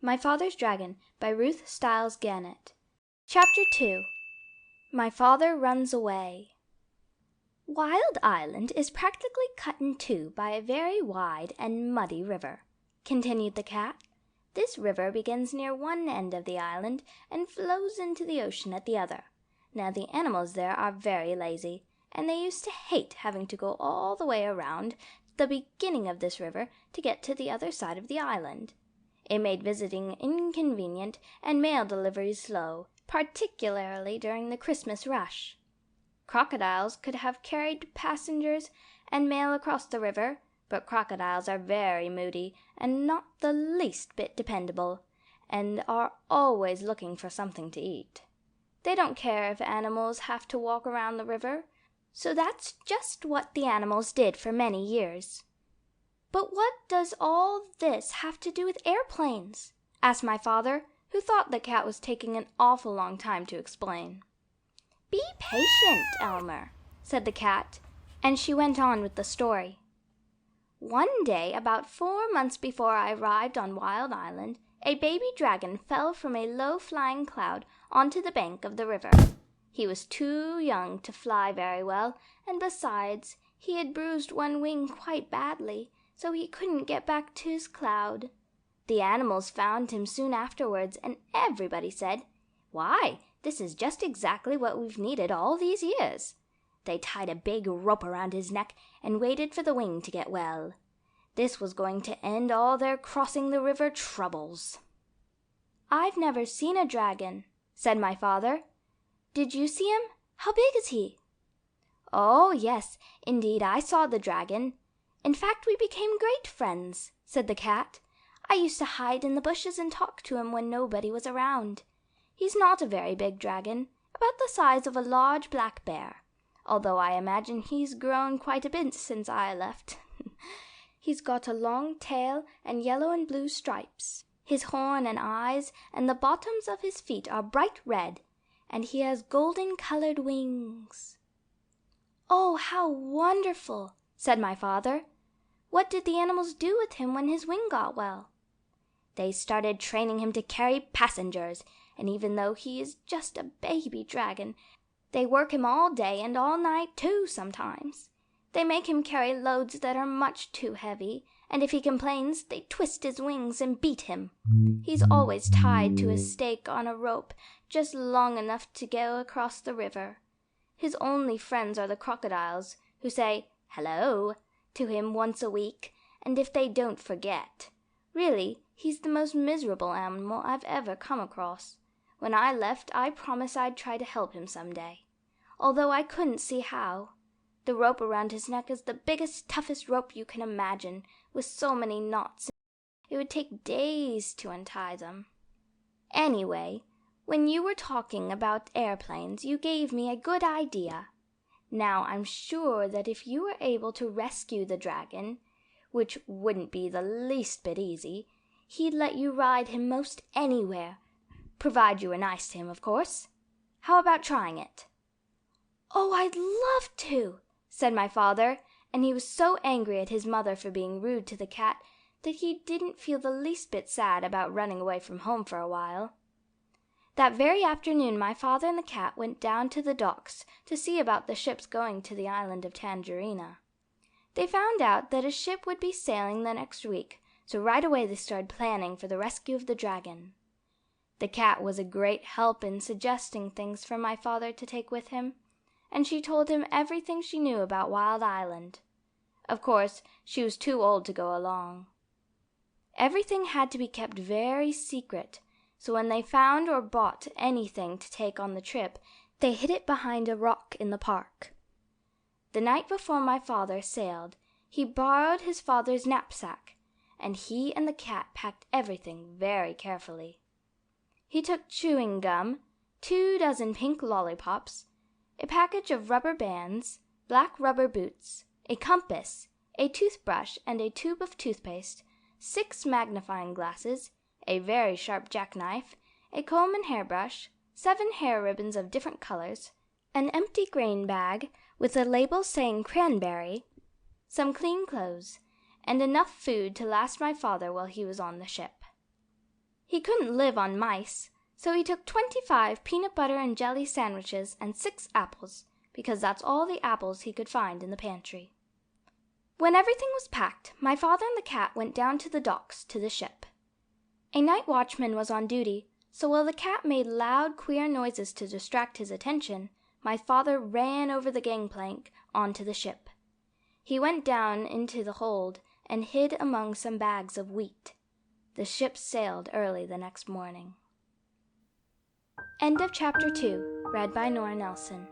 My Father's Dragon by Ruth Stiles Gannett. Chapter 2. My Father Runs Away. Wild Island is practically cut in two by a very wide and muddy river, continued the cat. This river begins near one end of the island and flows into the ocean at the other. Now the animals there are very lazy, and they used to hate having to go all the way around the beginning of this river to get to the other side of the island. It made visiting inconvenient and mail delivery slow, particularly during the Christmas rush. Crocodiles could have carried passengers and mail across the river, but crocodiles are very moody and not the least bit dependable, and are always looking for something to eat. They don't care if animals have to walk around the river, so that's just what the animals did for many years. "But what does all this have to do with airplanes?" asked my father, who thought the cat was taking an awful long time to explain. "Be patient, Elmer," said the cat, and she went on with the story. "One day, about 4 months before I arrived on Wild Island, a baby dragon fell from a low-flying cloud onto the bank of the river. He was too young to fly very well, and besides, he had bruised one wing quite badly, so he couldn't get back to his cloud. The animals found him soon afterwards, and everybody said, 'Why, this is just exactly what we've needed all these years.' They tied a big rope around his neck and waited for the wing to get well. This was going to end all their crossing the river troubles." "I've never seen a dragon," said my father. "Did you see him? How big is he?" "Oh, yes, indeed I saw the dragon. In fact, we became great friends," said the cat. "I used to hide in the bushes and talk to him when nobody was around. He's not a very big dragon, about the size of a large black bear, although I imagine he's grown quite a bit since I left. He's got a long tail and yellow and blue stripes. His horn and eyes and the bottoms of his feet are bright red, and he has golden-colored wings." "Oh, how wonderful!" said my father. "What did the animals do with him when his wing got well?" "They started training him to carry passengers, and even though he is just a baby dragon, they work him all day and all night, too, sometimes. They make him carry loads that are much too heavy, and if he complains, they twist his wings and beat him. He's always tied to a stake on a rope just long enough to go across the river. His only friends are the crocodiles, who say 'hello' to him once a week, and if they don't forget. Really, he's the most miserable animal I've ever come across. When I left, I promised I'd try to help him some day, although I couldn't see how. The rope around his neck is the biggest, toughest rope you can imagine, with so many knots. It would take days to untie them. Anyway, when you were talking about airplanes, you gave me a good idea. Now I'm sure that if you were able to rescue the dragon, which wouldn't be the least bit easy, he'd let you ride him most anywhere, provided you were nice to him, of course. How about trying it?" "Oh, I'd love to," said my father, and he was so angry at his mother for being rude to the cat that he didn't feel the least bit sad about running away from home for a while. That very afternoon my father and the cat went down to the docks to see about the ships going to the island of Tangerina. They found out that a ship would be sailing the next week, so right away they started planning for the rescue of the dragon. The cat was a great help in suggesting things for my father to take with him, and she told him everything she knew about Wild Island. Of course, she was too old to go along. Everything had to be kept very secret, so when they found or bought anything to take on the trip, they hid it behind a rock in the park. The night before my father sailed, he borrowed his father's knapsack, and he and the cat packed everything very carefully. He took chewing gum, 2 dozen pink lollipops, a package of rubber bands, black rubber boots, a compass, a toothbrush and a tube of toothpaste, 6 magnifying glasses, a very sharp jackknife, a comb and hairbrush, 7 hair ribbons of different colors, an empty grain bag with a label saying cranberry, some clean clothes, and enough food to last my father while he was on the ship. He couldn't live on mice, so he took 25 peanut butter and jelly sandwiches and 6 apples, because that's all the apples he could find in the pantry. When everything was packed, my father and the cat went down to the docks to the ship. A night watchman was on duty, so while the cat made loud, queer noises to distract his attention, my father ran over the gangplank onto the ship. He went down into the hold and hid among some bags of wheat. The ship sailed early the next morning. End of Chapter 2, read by Nora Nelson.